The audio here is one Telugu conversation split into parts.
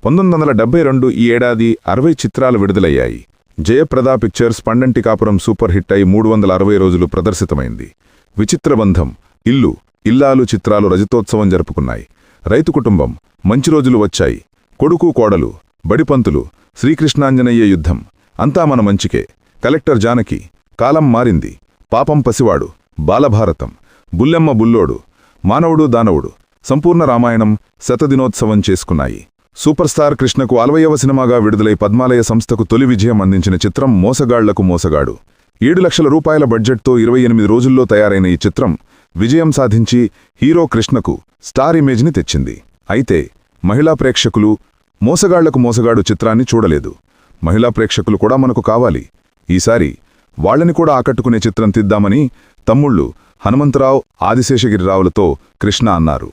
1972 ఈ ఏడాది 60 చిత్రాలు విడుదలయ్యాయి. జయప్రద పిక్చర్స్ పండంటి కాపురం సూపర్ హిట్ అయి 360 రోజులు ప్రదర్శితమైంది. విచిత్ర బంధం, ఇల్లు, ఇల్లాలు చిత్రాలు రజతోత్సవం జరుపుకున్నాయి. రైతు కుటుంబం, మంచి రోజులు వచ్చాయి, కొడుకు కోడలు, బడిపంతులు, శ్రీకృష్ణాంజనేయ యుద్ధం, అంతా మన మంచికే, కలెక్టర్ జానకి, కాలం మారింది, పాపం పసివాడు, బాలభారతం, బుల్లెమ్మ బుల్లోడు, మానవుడు దానవుడు, సంపూర్ణ రామాయణం శతదినోత్సవం చేసుకున్నాయి. సూపర్ స్టార్ కృష్ణకు 60వ సినిమాగా విడుదలై పద్మాలయ సంస్థకు తొలి విజయం అందించిన చిత్రం మోసగాళ్లకు మోసగాడు. 7 లక్షల రూపాయల బడ్జెట్తో 28 రోజుల్లో తయారైన ఈ చిత్రం విజయం సాధించి హీరో కృష్ణకు స్టార్ ఇమేజ్ని తెచ్చింది. అయితే మహిళా ప్రేక్షకులు మోసగాళ్లకు మోసగాడు చిత్రాన్ని చూడలేదు. మహిళా ప్రేక్షకులు కూడా మనకు కావాలి. ఈసారి వాళ్లని కూడా ఆకట్టుకునే చిత్రం తీద్దామని తమ్ముళ్ళు హనుమంతరావు, ఆదిశేషగిరిరావులతో కృష్ణ అన్నారు.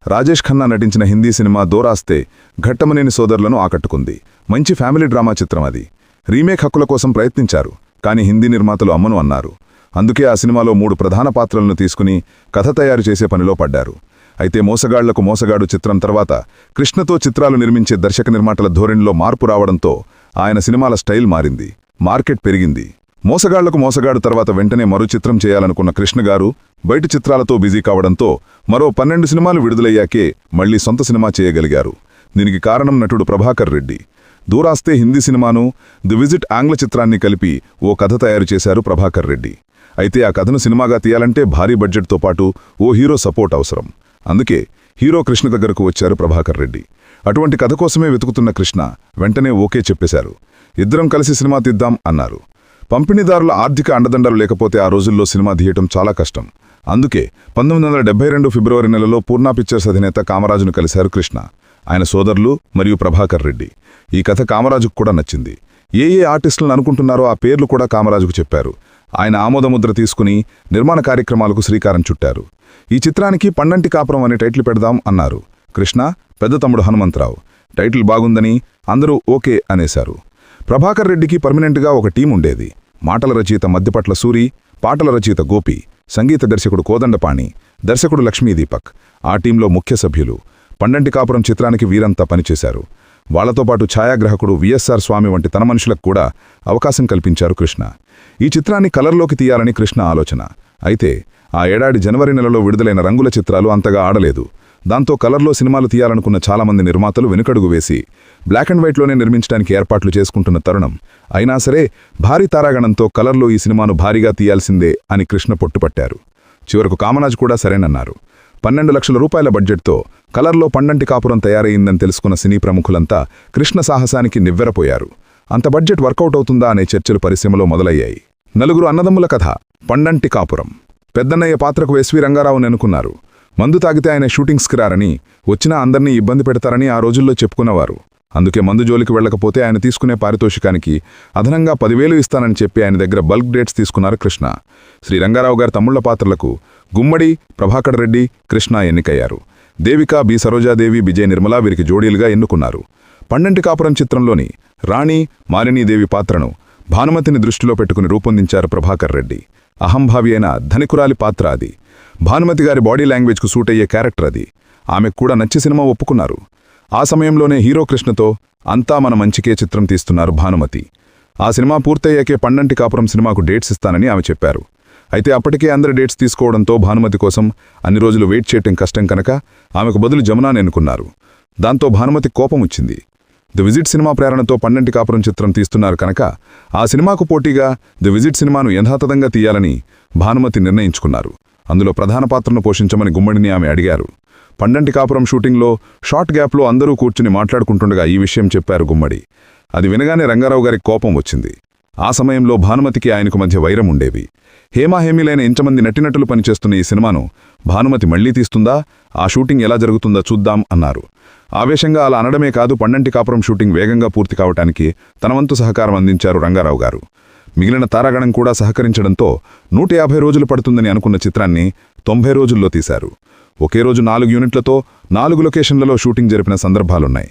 రాజేష్ ఖన్నా నటించిన హిందీ సినిమా దోరాస్తే ఘట్టమనేని సోదరులను ఆకట్టుకుంది. మంచి ఫ్యామిలీ డ్రామా చిత్రం అది. రీమేక్ హక్కుల కోసం ప్రయత్నించారు, కానీ హిందీ నిర్మాతలు అమ్మను అన్నారు. అందుకే ఆ సినిమాలో 3 ప్రధాన పాత్రలను తీసుకుని కథ తయారు చేసే పనిలో పడ్డారు. అయితే మోసగాళ్లకు మోసగాడు చిత్రం తర్వాత కృష్ణతో చిత్రాలు నిర్మించే దర్శక నిర్మాతల ధోరణిలో మార్పు రావడంతో ఆయన సినిమాల స్టైల్ మారింది, మార్కెట్ పెరిగింది. మోసగాళ్లకు మోసగాడు తర్వాత వెంటనే మరో చిత్రం చేయాలనుకున్న కృష్ణగారు బయటి చిత్రాలతో బిజీ కావడంతో మరో 12 సినిమాలు విడుదలయ్యాకే మళ్లీ సొంత సినిమా చేయగలిగారు. దీనికి కారణం నటుడు ప్రభాకర్ రెడ్డి. దూరాస్తే హిందీ సినిమాను, ది విజిట్ ఆంగ్ల చిత్రాన్ని కలిపి ఓ కథ తయారు చేశారు ప్రభాకర్ రెడ్డి. అయితే ఆ కథను సినిమాగా తీయాలంటే భారీ బడ్జెట్తో పాటు ఓ హీరో సపోర్ట్ అవసరం. అందుకే హీరో కృష్ణ దగ్గరకు వచ్చారు ప్రభాకర్ రెడ్డి. అటువంటి కథ కోసమే వెతుకుతున్న కృష్ణ వెంటనే ఓకే చెప్పేశారు. ఇద్దరం కలిసి సినిమా తీద్దాం అన్నారు. పంపిణీదారుల ఆర్థిక అండదండలు లేకపోతే ఆ రోజుల్లో సినిమా తీయటం చాలా కష్టం. అందుకే 1972 ఫిబ్రవరి నెలలో పూర్ణ పిక్చర్స్ అధినేత కామరాజును కలిశారు కృష్ణ, ఆయన సోదరులు మరియు ప్రభాకర్ రెడ్డి. ఈ కథ కామరాజుకు కూడా నచ్చింది. ఏ ఆర్టిస్టులను అనుకుంటున్నారో ఆ పేర్లు కూడా కామరాజుకు చెప్పారు. ఆయన ఆమోదముద్ర తీసుకుని నిర్మాణ కార్యక్రమాలకు శ్రీకారం చుట్టారు. ఈ చిత్రానికి పండంటి కాపురం అనే టైటిల్ పెడదాం అన్నారు కృష్ణ, పెద్ద తమ్ముడు హనుమంతరావు. టైటిల్ బాగుందని అందరూ ఓకే అనేశారు. ప్రభాకర్ రెడ్డికి పర్మనెంట్గా ఒక టీం ఉండేది. మాటల రచయిత మధ్యపట్ల సూరి, పాటల రచయిత గోపి, సంగీత దర్శకుడు కోదండపాణి, దర్శకుడు లక్ష్మీదీపక్. ఆ టీంలో ముఖ్య సభ్యులు. పండంటి కాపురం చిత్రానికి వీరంతా పనిచేశారు. వాళ్లతో పాటు ఛాయాగ్రాహకుడు విఎస్ఆర్ స్వామి వంటి తన మనుషులకు కూడా అవకాశం కల్పించారు కృష్ణ. ఈ చిత్రాన్ని కలర్లోకి తీయాలని కృష్ణ ఆలోచన. అయితే ఆ ఏడాది జనవరి నెలలో విడుదలైన రంగుల చిత్రాలు అంతగా ఆడలేదు. దాంతో కలర్లో సినిమాలు తీయాలనుకున్న చాలామంది నిర్మాతలు వెనుకడుగు వేసి బ్లాక్ అండ్ వైట్లోనే నిర్మించడానికి ఏర్పాట్లు చేసుకుంటున్న తరుణం. అయినా సరే భారీ తారాగణంతో కలర్లో ఈ సినిమాను భారీగా తీయాల్సిందే అని కృష్ణ పట్టుపట్టారు. చివరకు కామరాజ్ కూడా సరేనన్నారు. 12 లక్షల రూపాయల బడ్జెట్తో కలర్లో పండంటి కాపురం తయారయిందని తెలుసుకున్న సినీ ప్రముఖులంతా కృష్ణ సాహసానికి నివ్వెరపోయారు. అంత బడ్జెట్ వర్కౌట్ అవుతుందా అనే చర్చలు పరిశ్రమలో మొదలయ్యాయి. 4 అన్నదమ్ముల కథ పండంటి కాపురం. పెద్దన్నయ్య పాత్రకు ఎస్వి రంగారావుని అనుకున్నారు. మందు తాగితే ఆయన షూటింగ్స్కి రారని, వచ్చినా అందర్నీ ఇబ్బంది పెడతారని ఆ రోజుల్లో చెప్పుకున్నవారు. అందుకే మందు జోలికి వెళ్లకపోతే ఆయన తీసుకునే పారితోషికానికి అదనంగా 10,000 ఇస్తానని చెప్పి ఆయన దగ్గర బల్క్ డేట్స్ తీసుకున్నారు కృష్ణ. శ్రీ రంగారావు గారి తమ్ముళ్ల పాత్రలకు గుమ్మడి, ప్రభాకర్ రెడ్డి, కృష్ణ ఎన్నికయ్యారు. దేవిక, బి సరోజాదేవి, విజయ నిర్మల వీరికి జోడీలుగా ఎన్నుకున్నారు. పండంటి కాపురం చిత్రంలోని రాణి, మాలినీదేవి పాత్రను భానుమతిని దృష్టిలో పెట్టుకుని రూపొందించారు ప్రభాకర్ రెడ్డి. అహంభావి అయిన ధనికురాలి పాత్ర అది. భానుమతి గారి బాడీ లాంగ్వేజ్కు సూట్ అయ్యే క్యారెక్టర్ అది. ఆమెకు కూడా నచ్చి సినిమా ఒప్పుకున్నారు. ఆ సమయంలోనే హీరో కృష్ణతో అంతా మన మంచికే చిత్రం తీస్తున్నారు భానుమతి. ఆ సినిమా పూర్తయ్యాకే పండంటి కాపురం సినిమాకు డేట్స్ ఇస్తానని ఆమె చెప్పారు. అయితే అప్పటికే అందరి డేట్స్ తీసుకోవడంతో భానుమతి కోసం అన్ని రోజులు వెయిట్ చేయటం కష్టం కనుక ఆమెకు బదులు జమునాని ఎన్నుకున్నారు. దాంతో భానుమతి కోపం వచ్చింది. ది విజిట్ సినిమా ప్రేరణతో పండంటి కాపురం చిత్రం తీస్తున్నారు కనుక ఆ సినిమాకు పోటీగా ది విజిట్ సినిమాను యథాతథంగా తీయాలని భానుమతి నిర్ణయించుకున్నారు. అందులో ప్రధాన పాత్రను పోషించమని గుమ్మడిని ఆమె అడిగారు. పండంటి కాపురం షూటింగ్లో షార్ట్ గ్యాప్లో అందరూ కూర్చుని మాట్లాడుకుంటుండగా ఈ విషయం చెప్పారు గుమ్మడి. అది వినగానే రంగారావు గారికి కోపం వచ్చింది. ఆ సమయంలో భానుమతికి ఆయనకు మధ్య వైరం ఉండేవి. హేమాహేమీలైన ఇంతమంది నటినటులు పనిచేస్తున్న ఈ సినిమాను భానుమతి మళ్లీ తీస్తుందా, ఆ షూటింగ్ ఎలా జరుగుతుందో చూద్దాం అన్నారు. ఆవేశంగా అలా అనడమే కాదు, పండంటి కాపురం షూటింగ్ వేగంగా పూర్తి కావటానికి తనవంతు సహకారం అందించారు రంగారావు గారు. మిగిలిన తారాగణం కూడా సహకరించడంతో 150 రోజులు పడుతుందని అనుకున్న చిత్రాన్ని 90 రోజుల్లో తీశారు. ఒకే రోజు 4 యూనిట్లతో 4 లొకేషన్లలో షూటింగ్ జరిపిన సందర్భాలున్నాయి.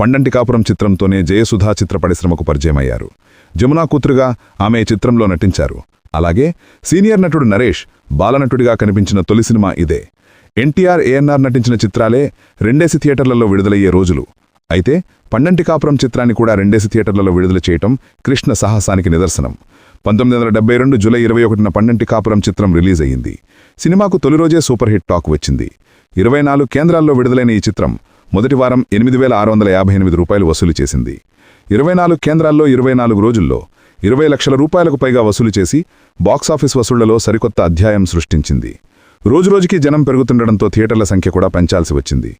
పండంటి కాపురం చిత్రంతోనే జయసుధా చిత్ర పరిశ్రమకు పరిచయమయ్యారు. జమునా కూతురుగా ఆమె చిత్రంలో నటించారు. అలాగే సీనియర్ నటుడు నరేష్ బాలనటుడిగా కనిపించిన తొలి సినిమా ఇదే. ఎన్టీఆర్, ఏఎన్ఆర్ నటించిన చిత్రాలే రెండేసి థియేటర్లలో విడుదలయ్యే రోజులు. అయితే పండంటి కాపురం చిత్రాన్ని కూడా 2 థియేటర్లలో విడుదల చేయటం కృష్ణ సాహసానికి నిదర్శనం. 1972 జూలై 21న పండంటి కాపురం చిత్రం రిలీజ్ అయ్యింది. సినిమాకు తొలి రోజే సూపర్ హిట్ టాక్ వచ్చింది. 24 కేంద్రాల్లో విడుదలైన ఈ చిత్రం మొదటి వారం 8,658 రూపాయలు వసూలు చేసింది. 24 కేంద్రాల్లో 24 రోజుల్లో 20 లక్షల రూపాయలకు పైగా వసూలు చేసి బాక్సాఫీస్ వసూళ్లలో సరికొత్త అధ్యాయం సృష్టించింది. రోజురోజుకీ జనం పెరుగుతుండడంతో థియేటర్ల సంఖ్య కూడా పెంచాల్సి వచ్చింది.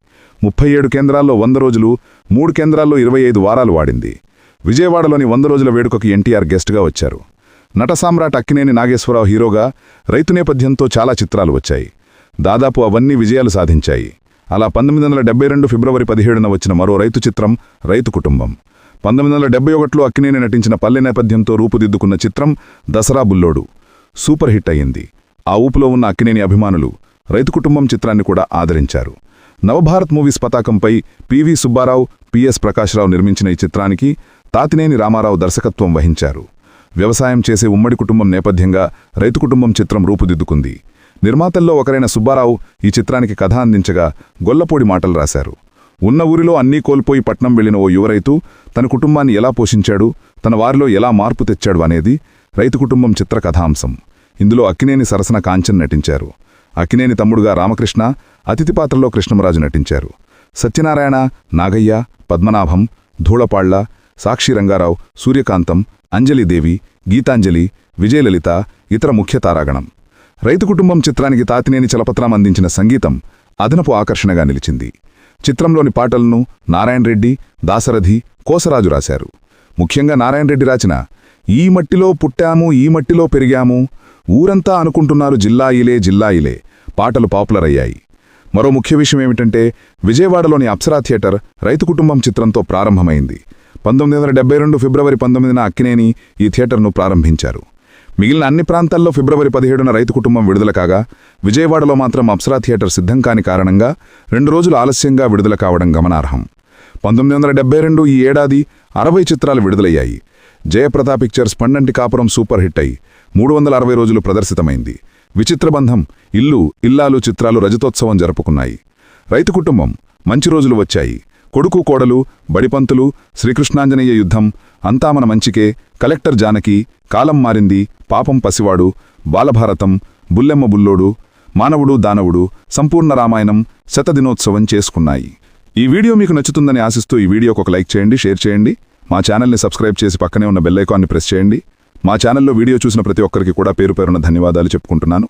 37 కేంద్రాల్లో 100 రోజులు, 3 కేంద్రాల్లో 25 వారాలు వాడింది. విజయవాడలోని 100 రోజుల వేడుకకు ఎన్టీఆర్ గెస్ట్గా వచ్చారు. నట సామ్రాట్ అక్కినేని నాగేశ్వరరావు హీరోగా రైతు నేపథ్యంతో చాలా చిత్రాలు వచ్చాయి. దాదాపు అవన్నీ విజయాలు సాధించాయి. అలా 1972 ఫిబ్రవరి 17న వచ్చిన మరో రైతు చిత్రం రైతు కుటుంబం. 1971లో అక్కినేని నటించిన పల్లె నేపథ్యంతో రూపుదిద్దుకున్న చిత్రం దసరా బుల్లోడు సూపర్ హిట్ అయ్యింది. ఆ ఊపులో ఉన్న అక్కినేని అభిమానులు రైతు కుటుంబం చిత్రాన్ని కూడా ఆదరించారు. నవభారత్ మూవీస్ పతాకంపై పివి సుబ్బారావు, పిఎస్ ప్రకాశ్రావు నిర్మించిన ఈ చిత్రానికి తాతినేని రామారావు దర్శకత్వం వహించారు. వ్యవసాయం చేసే ఉమ్మడి కుటుంబం నేపథ్యంగా రైతు కుటుంబం చిత్రం రూపుదిద్దుకుంది. నిర్మాతల్లో ఒకరైన సుబ్బారావు ఈ చిత్రానికి కథ అందించగా గొల్లపూడి మాటలు రాశారు. ఉన్న ఊరిలో అన్నీ కోల్పోయి పట్నం వెళ్లిన ఓ యువరైతు తన కుటుంబాన్ని ఎలా పోషించాడు, తన వారిలో ఎలా మార్పు తెచ్చాడు అనేది రైతు కుటుంబం చిత్ర కథాంశం. ఇందులో అక్కినేని సరసన కాంచన్ నటించారు. అక్కినేని తమ్ముడుగా రామకృష్ణ, అతిథి పాత్రలో కృష్ణమరాజు నటించారు. సత్యనారాయణ, నాగయ్య, పద్మనాభం, ధూళపాళ్ల, సాక్షి రంగారావు, సూర్యకాంతం, అంజలిదేవి, గీతాంజలి, విజయలలిత ఇతర ముఖ్య తారాగణం. రైతు కుటుంబం చిత్రానికి తాతినేని చలపత్రాం అందించిన సంగీతం అదనపు ఆకర్షణగా నిలిచింది. చిత్రంలోని పాటలను నారాయణ రెడ్డి, దాశరథి, కోసరాజు రాశారు. ముఖ్యంగా నారాయణ రెడ్డి రాసిన ఈ మట్టిలో పుట్టాము, ఈ మట్టిలో పెరిగాము, ఊరంతా అనుకుంటున్నారు జిల్లాయిలే జిల్లాయిలే పాటలు పాపులర్ అయ్యాయి. మరో ముఖ్య విషయమేమిటంటే విజయవాడలోని అప్సరా థియేటర్ రైతు కుటుంబం చిత్రంతో ప్రారంభమైంది. 1972 ఫిబ్రవరి 19న అక్కినేని ఈ థియేటర్ను ప్రారంభించారు. మిగిలిన అన్ని ప్రాంతాల్లో ఫిబ్రవరి 17న రైతు కుటుంబం విడుదల కాగా విజయవాడలో మాత్రం అప్సరా థియేటర్ సిద్ధం కాని కారణంగా 2 రోజులు ఆలస్యంగా విడుదల కావడం గమనార్హం. 1972 ఈ ఏడాది 60 చిత్రాలు విడుదలయ్యాయి. జయప్రద పిక్చర్స్ పండంటి కాపురం సూపర్ హిట్ అయి 360 రోజులు ప్రదర్శితమైంది. విచిత్రబంధం, ఇల్లు, ఇల్లాలు చిత్రాలు రజతోత్సవం జరుపుకున్నాయి. రైతు కుటుంబం, మంచి రోజులు వచ్చాయి, కొడుకు కోడలు, బడిపంతులు, శ్రీకృష్ణాంజనేయ యుద్ధం, అంతా మన మంచికే, కలెక్టర్ జానకి, కాలం మారింది, పాపం పసివాడు, బాలభారతం, బుల్లెమ్మ బుల్లోడు, మానవుడు దానవుడు, సంపూర్ణ రామాయణం శతదినోత్సవం చేసుకున్నాయి. ఈ వీడియో మీకు నచ్చుతుందని ఆశిస్తూ ఈ వీడియోకి ఒక లైక్ చేయండి, షేర్ చేయండి. మా ఛానల్ని సబ్స్క్రైబ్ చేసి పక్కనే ఉన్న బెల్ ఐకాన్ని ప్రెస్ చేయండి. మా ఛానల్లో వీడియో చూసిన ప్రతి ఒక్కరికి కూడా పేరు పేరున ధన్యవాదాలు చెప్పుకుంటున్నాను.